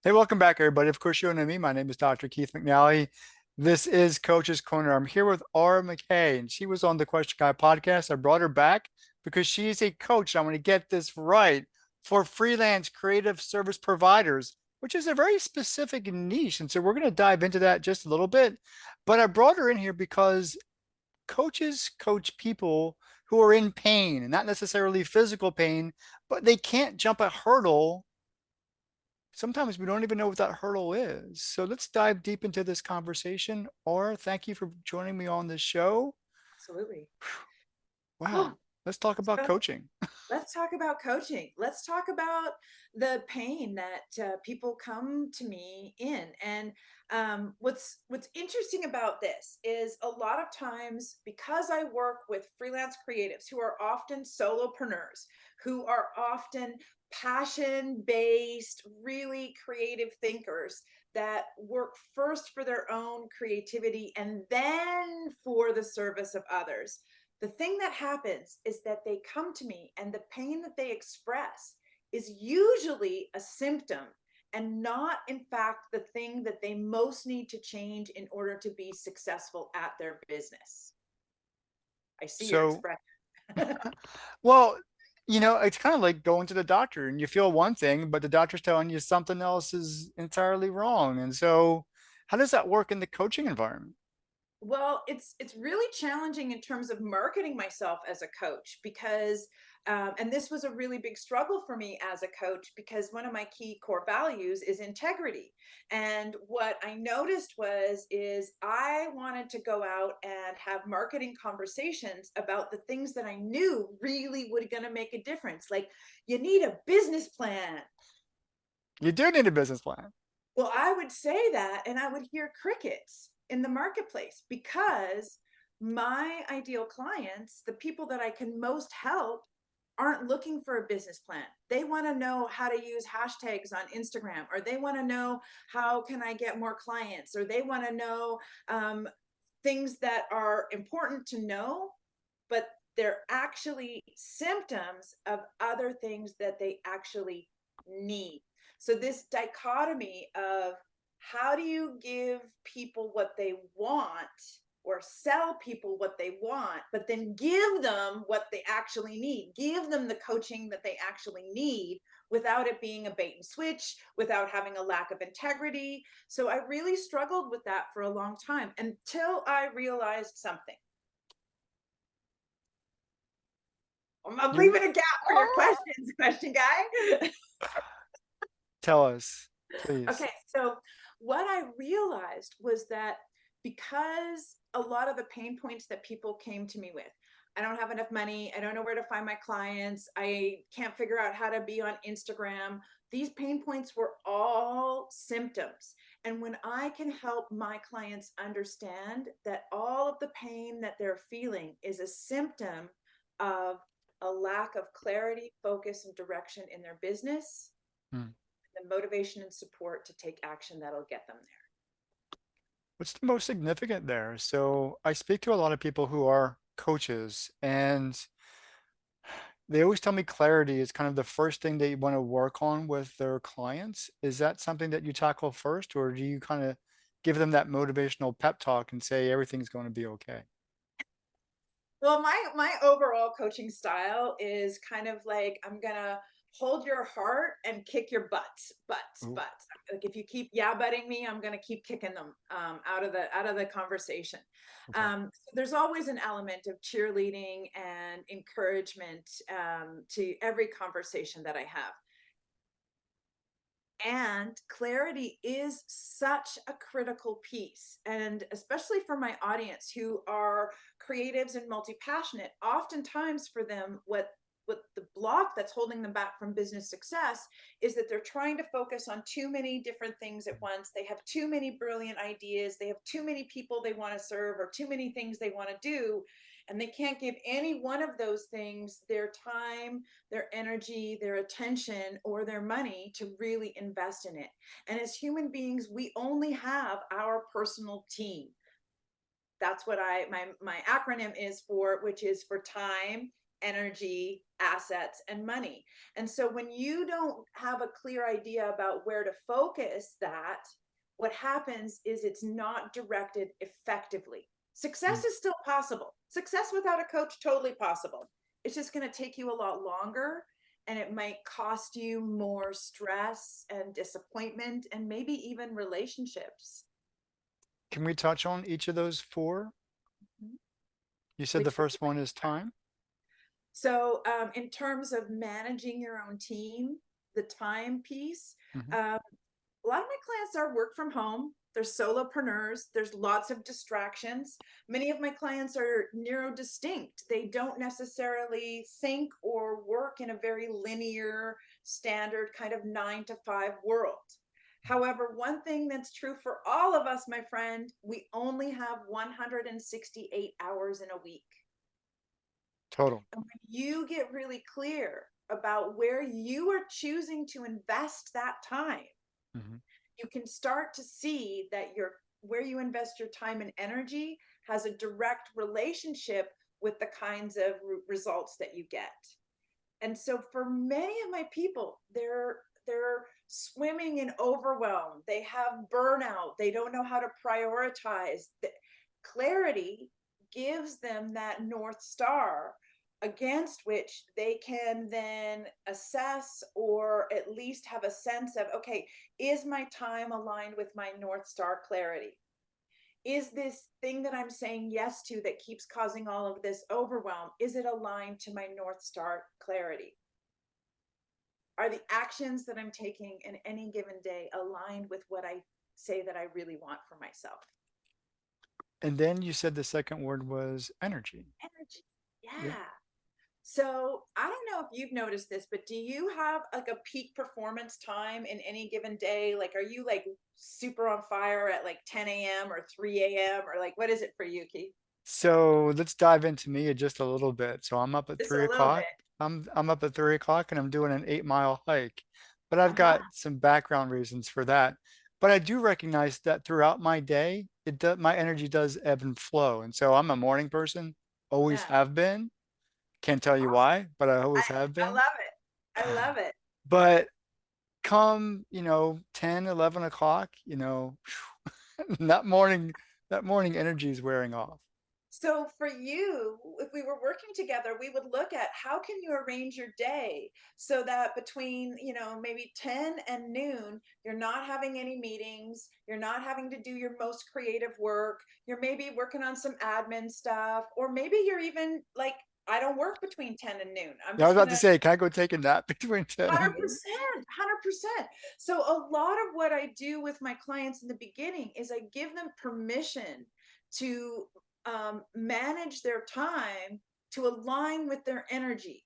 Hey, welcome back, everybody. Of course, you know me. My name is Dr. Keith McNally. This is Coach's Corner. I'm here with R. McKay, and she was on the Question Guy podcast. I brought her back because she is a coach. I want to get this right for freelance creative service providers, which is a very specific niche. And so we're going to dive into that just a little bit. But I brought her in here because coaches coach people who are in pain, and not necessarily physical pain, but they can't jump a hurdle. Sometimes we don't even know what that hurdle is. So let's dive deep into this conversation. Or thank you for joining me on this show. Absolutely. Oh, Wow. Let's talk about so coaching. let's talk about coaching. Let's talk about the pain that people come to me in. And what's interesting about this is a lot of times because I work with freelance creatives who are often solopreneurs, who are often passion based, really creative thinkers that work first for their own creativity and then for the service of others. The thing that happens is that they come to me and the pain that they express is usually a symptom and not, in fact, the thing that they most need to change in order to be successful at their business. I see your So, expression. well, it's kind of like going to the doctor and you feel one thing, but the doctor's telling you something else is entirely wrong. And so, how does that work in the coaching environment? Well, it's really challenging in terms of marketing myself as a coach because, and this was a really big struggle for me as a coach because one of my key core values is integrity. And what I noticed is I wanted to go out and have marketing conversations about the things that I knew really were going to make a difference. Like you need a business plan. You do need a business plan. Well, I would say that, and I would hear crickets in the marketplace because my ideal clients, the people that I can most help, aren't looking for a business plan. They want to know how to use hashtags on Instagram, or they want to know how can I get more clients, or they want to know things that are important to know, but they're actually symptoms of other things that they actually need. So, this dichotomy of how do you give people what they want or sell people what they want, but then give them what they actually need, give them the coaching that they actually need without it being a bait and switch, without having a lack of integrity. So, I really struggled with that for a long time until I realized something. I'm You leaving a gap for your questions, question guy. tell us, please. Okay, so what I realized was that because a lot of the pain points that people came to me with, I don't have enough money, I don't know where to find my clients, I can't figure out how to be on Instagram. These pain points were all symptoms. And when I can help my clients understand that all of the pain that they're feeling is a symptom of a lack of clarity, focus, and direction in their business, Hmm. the motivation and support to take action that'll get them there. What's the most significant there? So I speak to a lot of people who are coaches, and they always tell me clarity is kind of the first thing they want to work on with their clients. Is that something that you tackle first, or do you kind of give them that motivational pep talk and say everything's going to be okay? Well, my overall coaching style is kind of like I'm gonna hold your heart and kick your Ooh, butts. Like if you keep yeah butting me, I'm gonna keep kicking them out of the conversation. okay. So there's always an element of cheerleading and encouragement to every conversation that I have. And clarity is such a critical piece. And especially for my audience who are creatives and multi-passionate, oftentimes for them, what the block that's holding them back from business success is that they're trying to focus on too many different things at once. They have too many brilliant ideas. They have too many people they want to serve or too many things they want to do. And they can't give any one of those things their time, their energy, their attention, or their money to really invest in it. And as human beings, we only have our personal team. That's what my acronym is for, which is for time, energy, assets, and money. And so when you don't have a clear idea about where to focus that, what happens is it's not directed effectively. Mm. Success is still possible. Success without a coach, totally possible. It's just going to take you a lot longer, and it might cost you more stress and disappointment and maybe even relationships. Can we touch on each of those four? Mhm. You said the Which one? first one is time. So, in terms of managing your own team, the time piece, Mhm. a lot of my clients are work from home. They're solopreneurs. There's lots of distractions. Many of my clients are neurodistinct. They don't necessarily think or work in a very linear, standard kind of 9 to 5 world. However, one thing that's true for all of us, my friend, we only have 168 hours in a week. Total. And when you get really clear about where you are choosing to invest that time, Mhm. you can start to see that your where you invest your time and energy has a direct relationship with the kinds of results that you get. And so for many of my people, they're swimming in overwhelm. They have burnout. They don't know how to prioritize. Clarity gives them that North Star against which they can then assess or at least have a sense of, okay, is my time aligned with my North Star clarity? Is this thing that I'm saying yes to that keeps causing all of this overwhelm, is it aligned to my North Star clarity? Are the actions that I'm taking in any given day aligned with what I say that I really want for myself? And then you said the second word was energy. Energy. Yeah. Yeah. So I don't know if you've noticed this, but do you have like a peak performance time in any given day? Like, are you like super on fire at like 10 a.m. or 3 a.m. or like, what is it for you, Keith? So let's dive into me just a little bit. So I'm up at Just three a little bit. o'clock. I'm up at 3 o'clock and I'm doing an 8 mile hike. But I've Uh-huh. got some background reasons for that. But I do recognize that throughout my day, my energy does ebb and flow. And so I'm a morning person, always Yeah. have been. Can't tell you Awesome. why, but I I, always have I been. love it. I love it. But come, 10, 11 o'clock, that morning, that morning energy is wearing off. So for you, if we were working together, we would look at how can you arrange your day so that between, maybe 10 and noon, you're not having any meetings, you're not having to do your most creative work, you're maybe working on some admin stuff, or maybe you're even like, I don't work between 10 and noon. I'm Yeah, I was just about going to to say, can I go take a nap between 10 and noon? 100%, 100%. So a lot of what I do with my clients in the beginning is I give them permission to manage their time to align with their energy.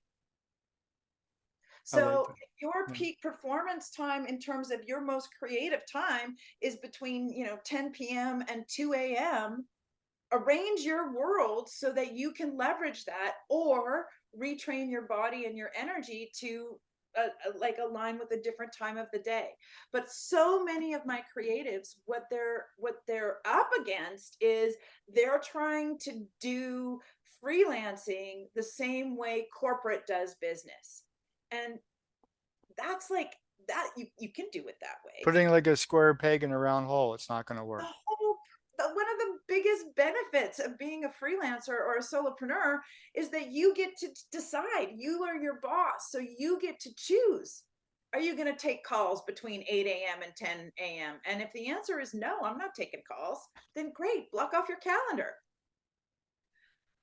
I like So that. if your Yeah. peak performance time in terms of your most creative time is between 10 p.m. and 2 a.m., arrange your world so that you can leverage that or retrain your body and your energy to like align with a different time of the day. But so many of my creatives, what they're up against is they're trying to do freelancing the same way corporate does business, and that's like that you can do it that way. Putting like a square peg in a round hole, it's not going to the work. whole One of the biggest benefits of being a freelancer or a solopreneur is that you get to decide. You are your boss, so you get to choose. Are you going to take calls between 8 a.m. and 10 a.m.? And if the answer is no, I'm not taking calls, then great, block off your calendar.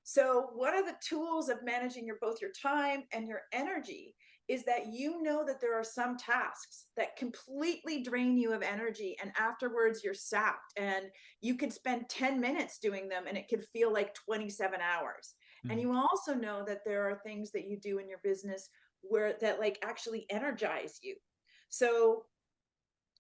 So one of the tools of managing both your time and your energy is that you know that there are some tasks that completely drain you of energy, and afterwards you're sapped, and you could spend 10 minutes doing them and it could feel like 27 hours. And Mhm. you also know that there are things that you do in your business where that like actually energize you. So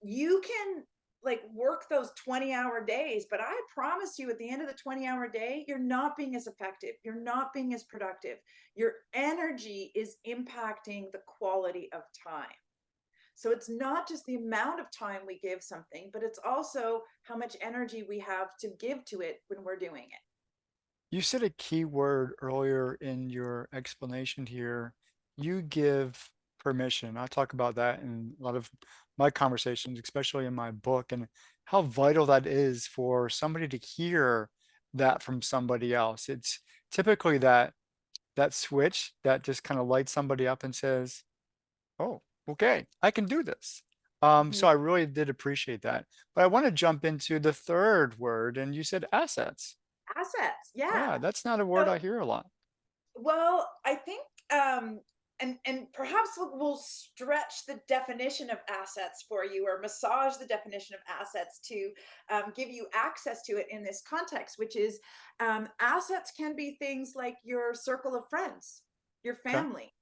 you can like work those 20-hour days, but I promise you at the end of the 20-hour day, you're not being as effective, you're not being as productive, your energy is impacting the quality of time. So it's not just the amount of time we give something, but it's also how much energy we have to give to it when we're doing it. You said a key word earlier in your explanation here, you give permission. I talk about that in a lot of my conversations, especially in my book, and how vital that is for somebody to hear that from somebody else. It's typically that switch that just kind of lights somebody up and says, "Oh, okay, I can do this." Mhm. So I really did appreciate that. But I want to jump into the third word, and you said assets. Assets, yeah. Yeah, that's not a word So, I hear a lot. well, I think, and perhaps we'll stretch the definition of assets for you, or massage the definition of assets to give you access to it in this context, which is assets can be things like your circle of friends, your Okay. family,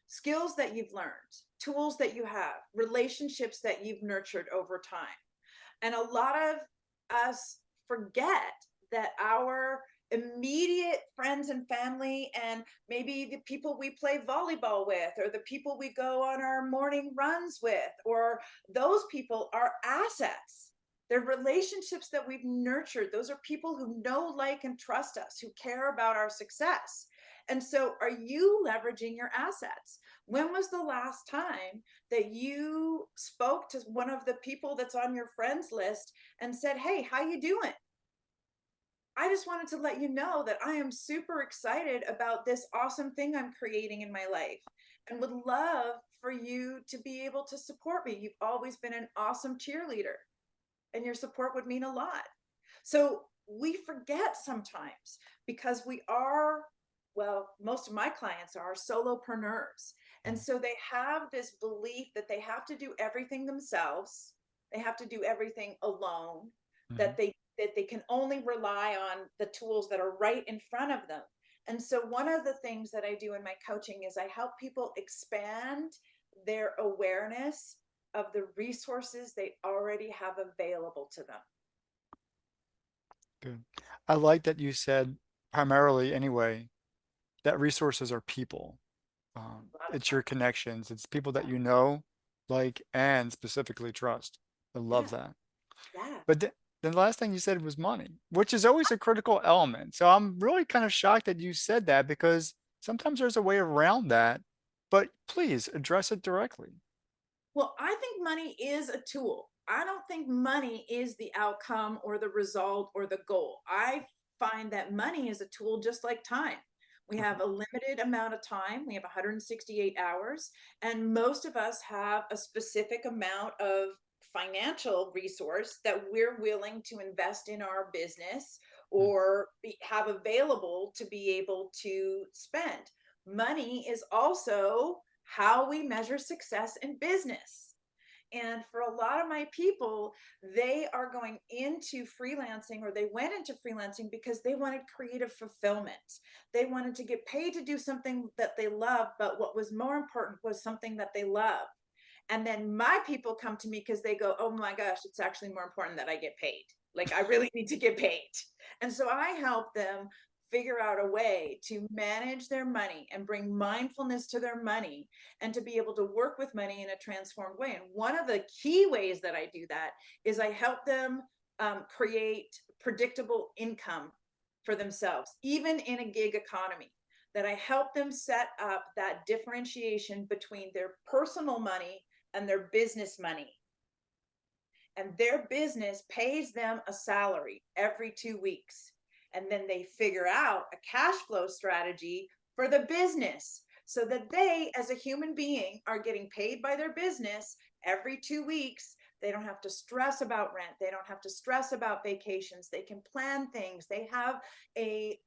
skills that you've learned, tools that you have, relationships that you've nurtured over time. And a lot of us forget that our immediate friends and family, and maybe the people we play volleyball with, or the people we go on our morning runs with, or those people are assets. They're relationships that we've nurtured. Those are people who know, like, and trust us, who care about our success. And so, are you leveraging your assets? When was the last time that you spoke to one of the people that's on your friends list and said, "Hey, how you doing? I just wanted to let you know that I am super excited about this awesome thing I'm creating in my life and would love for you to be able to support me. You've always been an awesome cheerleader and your support would mean a lot." So we forget sometimes because we are, well, most of my clients are solopreneurs. And so they have this belief that they have to do everything themselves. They have to do everything alone, Mhm. that they can only rely on the tools that are right in front of them. And so one of the things that I do in my coaching is I help people expand their awareness of the resources they already have available to them. Good. I like that you said primarily anyway that resources are people. A lot of It's your times. connections. It's people that you know, like, and specifically trust. I love Yeah, that. yeah. But then the last thing you said was money, which is always a critical element. So I'm really kind of shocked that you said that because sometimes there's a way around that. But please address it directly. Well, I think money is a tool. I don't think money is the outcome or the result or the goal. I find that money is a tool just like time. We Okay. have a limited amount of time. We have 168 hours, and most of us have a specific amount of financial resource that we're willing to invest in our business Mm, or have available to be able to spend. Money is also how we measure success in business. And for a lot of my people, they are going into freelancing, or they went into freelancing because they wanted creative fulfillment. They wanted to get paid to do something that they love, but what was more important was something that they love. And then my people come to me because they go, "Oh my gosh, it's actually more important that I get paid. Like, I really need to get paid." And so I help them figure out a way to manage their money and bring mindfulness to their money and to be able to work with money in a transformed way. And one of the key ways that I do that is I help them create predictable income for themselves, even in a gig economy. That I help them set up that differentiation between their personal money and their business money. And their business pays them a salary every 2 weeks. And then they figure out a cash flow strategy for the business so that they, as a human being, are getting paid by their business every 2 weeks. They don't have to stress about rent. They don't have to stress about vacations. They can plan things. They have a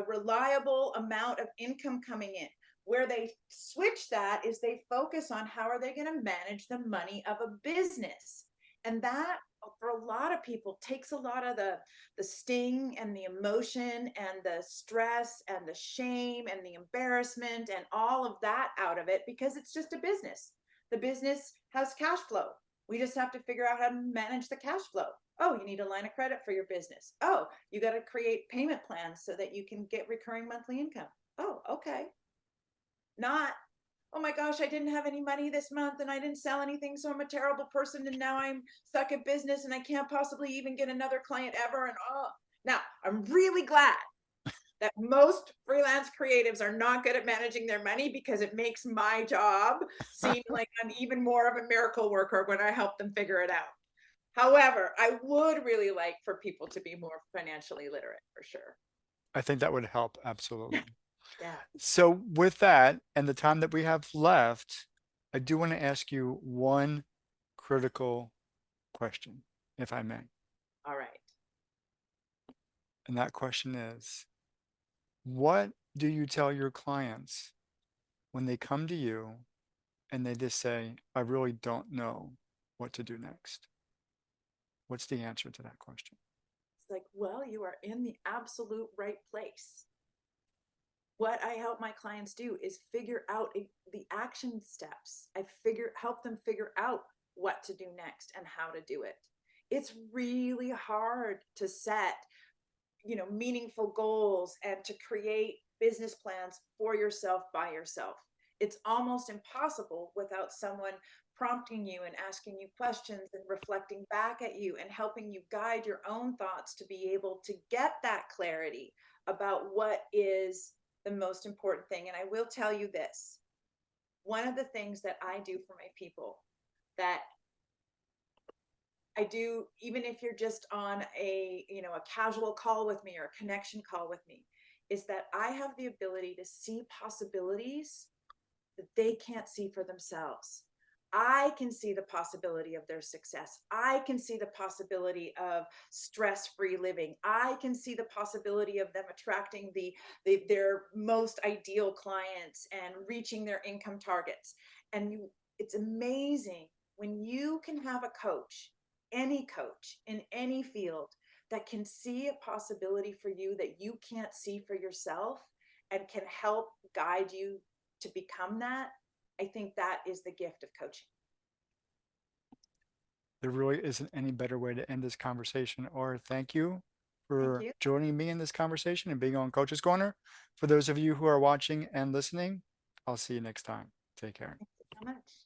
reliable amount of income coming in. Where they switch that is they focus on how are they going to manage the money of a business. And that, for a lot of people, takes a lot of the sting and the emotion and the stress and the shame and the embarrassment and all of that out of it, because it's just a business. The business has cash flow. We just have to figure out how to manage the cash flow. Oh, you need a line of credit for your business. Oh, you got to create payment plans so that you can get recurring monthly income. Oh, okay. Not, "Oh my gosh, I didn't have any money this month and I didn't sell anything, so I'm a terrible person and now I'm stuck at business and I can't possibly even get another client ever." And oh, now I'm really glad that most freelance creatives are not good at managing their money because it makes my job seem like I'm even more of a miracle worker when I help them figure it out. However, I would really like for people to be more financially literate for sure. I think that would help. Absolutely. Yeah. So with that and the time that we have left, I do want to ask you one critical question, if I may. All right. And that question is, what do you tell your clients when they come to you and they just say, I really don't know what to do next? What's the answer to that question? It's like, well, you are in the absolute right place. What I help my clients do is figure out the action steps. Help them figure out what to do next and how to do it. It's really hard to set, meaningful goals and to create business plans for yourself by yourself. It's almost impossible without someone prompting you and asking you questions and reflecting back at you and helping you guide your own thoughts to be able to get that clarity about what is the most important thing. And I will tell you this, one of the things that I do for my people that I do, even if you're just on a casual call with me or a connection call with me, is that I have the ability to see possibilities that they can't see for themselves. I can see the possibility of their success. I can see the possibility of stress-free living. I can see the possibility of them attracting their most ideal clients and reaching their income targets. And it's amazing when you can have a coach, any coach in any field, that can see a possibility for you that you can't see for yourself and can help guide you to become that. I think that is the gift of coaching. There really isn't any better way to end this conversation. Or thank you Thank for you. joining me in this conversation and being on Coach's Corner. For those of you who are watching and listening, I'll see you next time. Take care. Thank you so much.